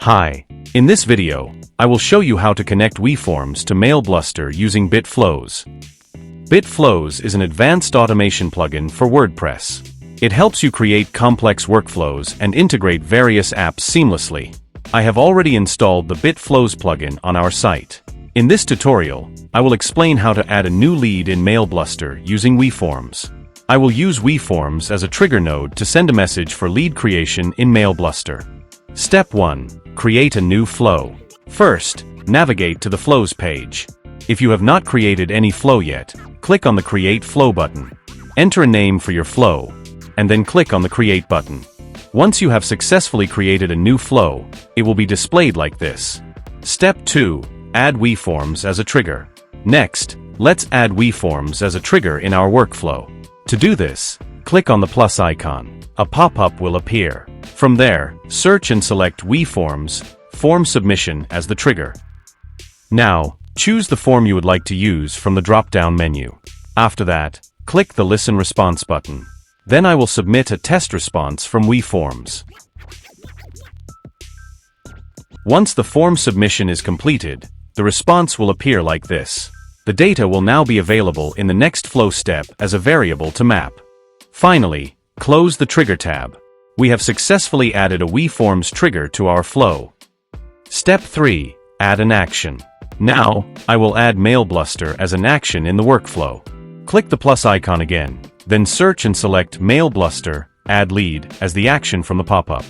Hi. In this video, I will show you how to connect WeForms to MailBluster using BitFlows. BitFlows is an advanced automation plugin for WordPress. It helps you create complex workflows and integrate various apps seamlessly. I have already installed the BitFlows plugin on our site. In this tutorial, I will explain how to add a new lead in MailBluster using WeForms. I will use WeForms as a trigger node to send a message for lead creation in MailBluster. Step 1. Create a new flow. First, navigate to the Flows page. If you have not created any flow yet, click on the Create Flow button. Enter a name for your flow, and then click on the Create button. Once you have successfully created a new flow, it will be displayed like this. Step 2. Add WeForms as a trigger. Next, let's add WeForms as a trigger in our workflow. To do this, click on the plus icon. A pop-up will appear. From there, search and select WeForms, Form Submission as the trigger. Now, choose the form you would like to use from the drop-down menu. After that, click the Listen Response button. Then I will submit a test response from WeForms. Once the form submission is completed, the response will appear like this. The data will now be available in the next flow step as a variable to map. Finally, close the Trigger tab. We have successfully added a WeForms trigger to our flow. Step 3. Add an action. Now, I will add MailBluster as an action in the workflow. Click the plus icon again, then search and select MailBluster, Add Lead as the action from the pop-up.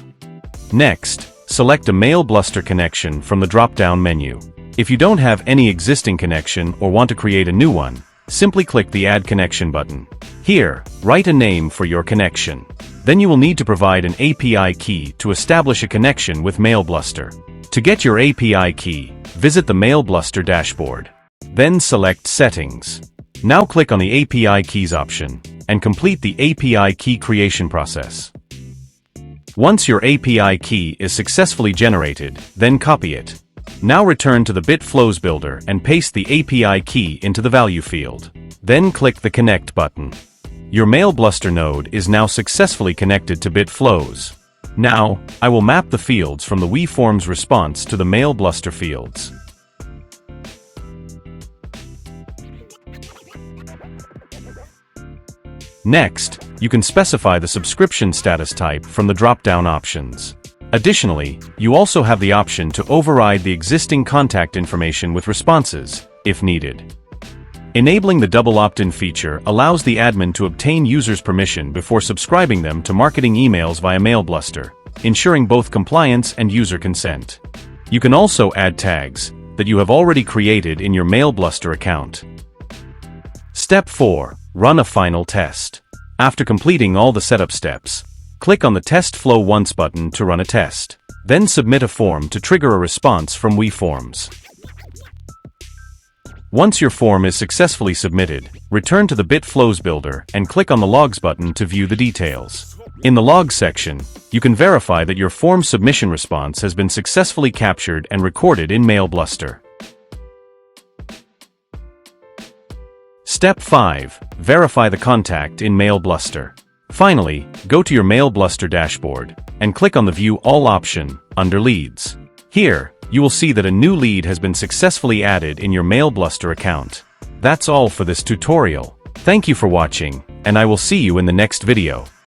Next, select a MailBluster connection from the drop-down menu. If you don't have any existing connection or want to create a new one, simply click the Add Connection button. Here, write a name for your connection. Then you will need to provide an API key to establish a connection with MailBluster. To get your API key, visit the MailBluster dashboard. Then select Settings. Now click on the API Keys option and complete the API key creation process. Once your API key is successfully generated, then copy it. Now return to the BitFlows builder and paste the API key into the value field. Then click the Connect button. Your MailBluster node is now successfully connected to BitFlows. Now, I will map the fields from the WeForms response to the MailBluster fields. Next, you can specify the subscription status type from the drop-down options. Additionally, you also have the option to override the existing contact information with responses, if needed. Enabling the double opt-in feature allows the admin to obtain users' permission before subscribing them to marketing emails via MailBluster, ensuring both compliance and user consent. You can also add tags that you have already created in your MailBluster account. Step 4. Run a final test. After completing all the setup steps, click on the Test Flow Once button to run a test. Then submit a form to trigger a response from WeForms. Once your form is successfully submitted, return to the BitFlows builder and click on the Logs button to view the details. In the Logs section, you can verify that your form submission response has been successfully captured and recorded in MailBluster. Step 5. Verify the contact in MailBluster. Finally, go to your MailBluster dashboard and click on the View All option under Leads. Here, you will see that a new lead has been successfully added in your MailBluster account. That's all for this tutorial. Thank you for watching, and I will see you in the next video.